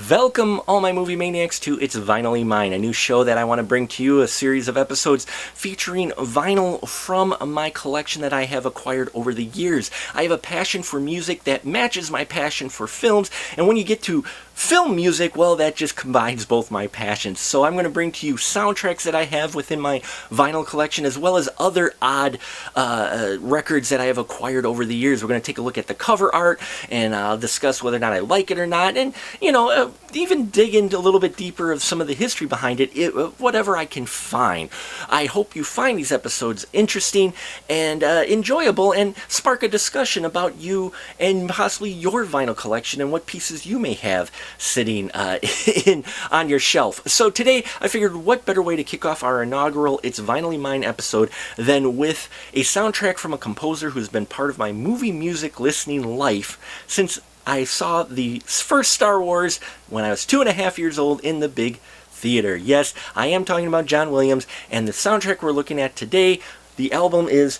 Welcome, all my movie maniacs, to It's Vinylly Mine, a new show that I want to bring to you, a series of episodes featuring vinyl from my collection that I have acquired over the years. I have a passion for music that matches my passion for films, and when you get to film music, well, that just combines both my passions. So I'm going to bring to you soundtracks that I have within my vinyl collection, as well as other odd records that I have acquired over the years. We're going to take a look at the cover art, and I'll discuss whether or not I like it or not, and, even dig into a little bit deeper of some of the history behind it, whatever I can find. I hope you find these episodes interesting and enjoyable, and spark a discussion about you and possibly your vinyl collection and what pieces you may have sitting on your shelf. So today I figured what better way to kick off our inaugural It's Vinylly Mine episode than with a soundtrack from a composer who's been part of my movie music listening life since I saw the first Star Wars when I was 2.5 years old in the big theater. Yes, I am talking about John Williams, and the soundtrack we're looking at today, the album is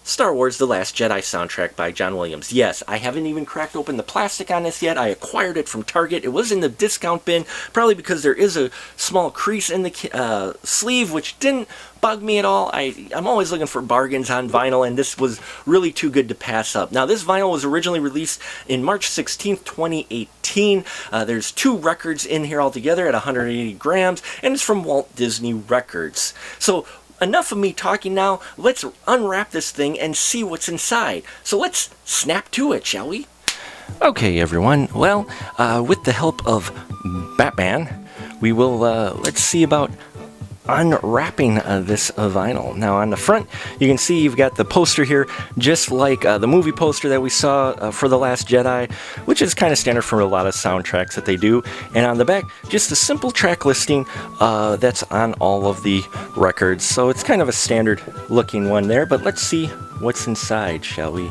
Star Wars: The Last Jedi soundtrack by John Williams. Yes, I haven't even cracked open the plastic on this yet. I acquired it from Target. It was in the discount bin, probably because there is a small crease in the sleeve, which didn't bug me at all. I'm always looking for bargains on vinyl, and this was really too good to pass up. Now, this vinyl was originally released in March 16th, 2018. There's 2 records in here altogether at 180 grams, and it's from Walt Disney Records. So, enough of me talking now. Let's unwrap this thing and see what's inside. So let's snap to it, shall we? Okay, everyone. Well, with the help of Batman, we will, let's see about unwrapping this vinyl. Now on the front you can see you've got the poster here, just like the movie poster that we saw for The Last Jedi, which is kind of standard for a lot of soundtracks that they do, and on the back just a simple track listing that's on all of the records. So it's kind of a standard looking one there, but let's see what's inside, shall we?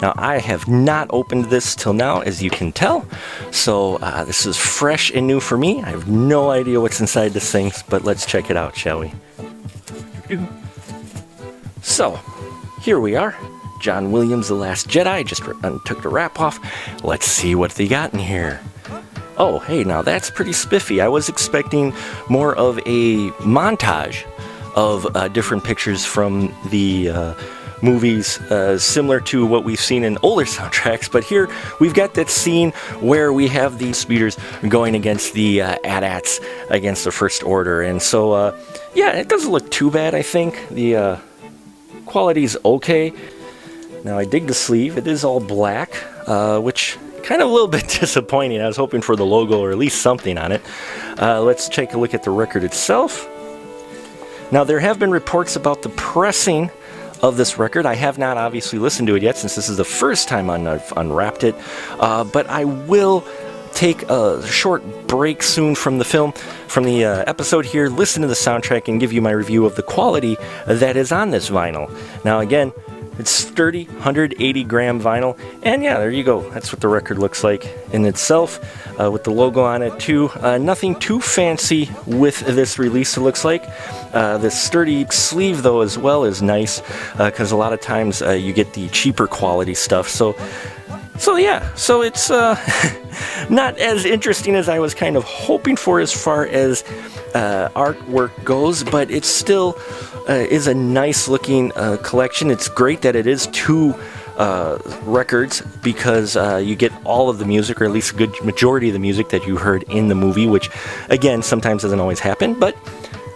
Now, I have not opened this till now, as you can tell, so this is fresh and new for me. I have no idea what's inside this thing, but let's check it out, shall we? So, here we are. John Williams' The Last Jedi. I just took the wrap off. Let's see what they got in here. Oh, hey, now that's pretty spiffy. I was expecting more of a montage of different pictures from the movies, similar to what we've seen in older soundtracks, but here we've got that scene where we have these speeders going against the AT-ATs against the First Order, and so yeah, it doesn't look too bad. I think the quality's okay. Now I dig the sleeve. It is all black, which kind of a little bit disappointing. I was hoping for the logo or at least something on it. Let's take a look at the record itself. Now there have been reports about the pressing of this record. I have not obviously listened to it yet since this is the first time I've unwrapped it, but I will take a short break soon from the episode here, listen to the soundtrack, and give you my review of the quality that is on this vinyl. Now again, it's sturdy, 180 gram vinyl, and yeah, there you go. That's what the record looks like in itself, with the logo on it too. Nothing too fancy with this release, it looks like. This sturdy sleeve, though, as well is nice, because a lot of times you get the cheaper quality stuff. So yeah, so it's not as interesting as I was kind of hoping for as far as artwork goes, but it's still is a nice looking collection. It's great that it is 2 records, because you get all of the music, or at least a good majority of the music that you heard in the movie, which again sometimes doesn't always happen, but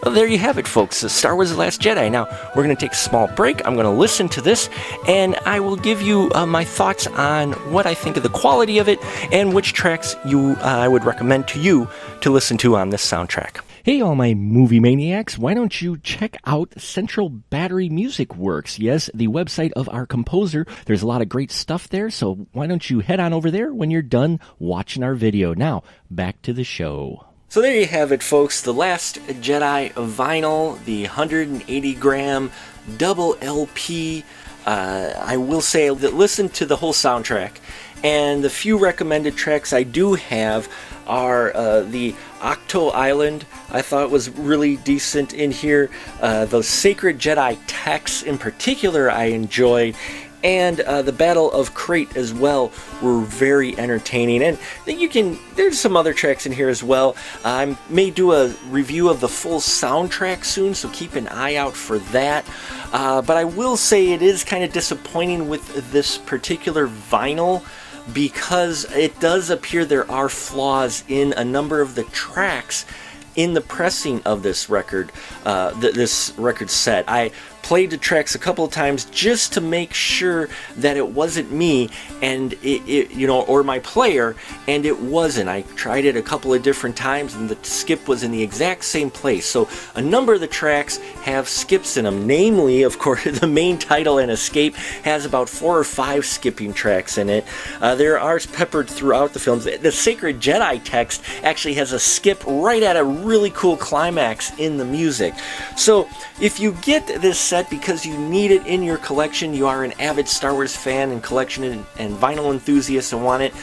well, there you have it, folks. Star Wars: The Last Jedi. Now, we're going to take a small break. I'm going to listen to this, and I will give you my thoughts on what I think of the quality of it, and which tracks I would recommend to you to listen to on this soundtrack. Hey, all my movie maniacs, why don't you check out Central Battery Music Works? Yes, the website of our composer. There's a lot of great stuff there, so why don't you head on over there when you're done watching our video. Now, back to the show. So there you have it, folks. The Last Jedi vinyl, the 180 gram double LP. I will say that listen to the whole soundtrack. And the few recommended tracks I do have are the Octo Island. I thought was really decent in here. The Sacred Jedi texts in particular I enjoyed. And the Battle of Crate as well were very entertaining. And there's some other tracks in here as well. I may do a review of the full soundtrack soon, so keep an eye out for that. But I will say it is kind of disappointing with this particular vinyl, because it does appear there are flaws in a number of the tracks in the pressing of this record, this record set. I played the tracks a couple of times just to make sure that it wasn't me and or my player, and it wasn't. I tried it a couple of different times and the skip was in the exact same place. So a number of the tracks have skips in them, namely, of course, the main title and Escape has about 4 or 5 skipping tracks in it. There are peppered throughout the films. The Sacred Jedi text actually has a skip right at a really cool climax in the music. So if you get this set because you need it in your collection, you are an avid Star Wars fan and collection and vinyl enthusiast and want it,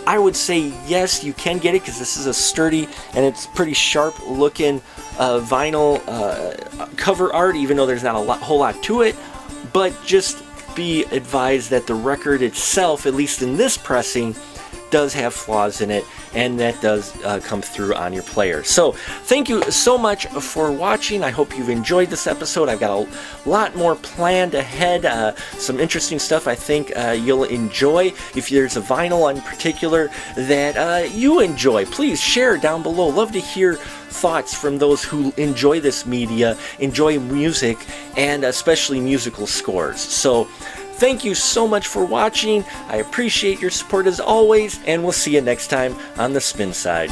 I would say yes, you can get it, because this is a sturdy and it's pretty sharp looking vinyl cover art, even though there's not a whole lot to it. But just be advised that the record itself, at least in this pressing, does have flaws in it, and that does come through on your player. So thank you so much for watching. I hope you've enjoyed this episode. I've got a lot more planned ahead, some interesting stuff I think you'll enjoy. If there's a vinyl in particular that you enjoy, please share down below. Love to hear thoughts from those who enjoy this media, enjoy music, and especially musical scores. So thank you so much for watching. I appreciate your support as always, and we'll see you next time on The Spin Side.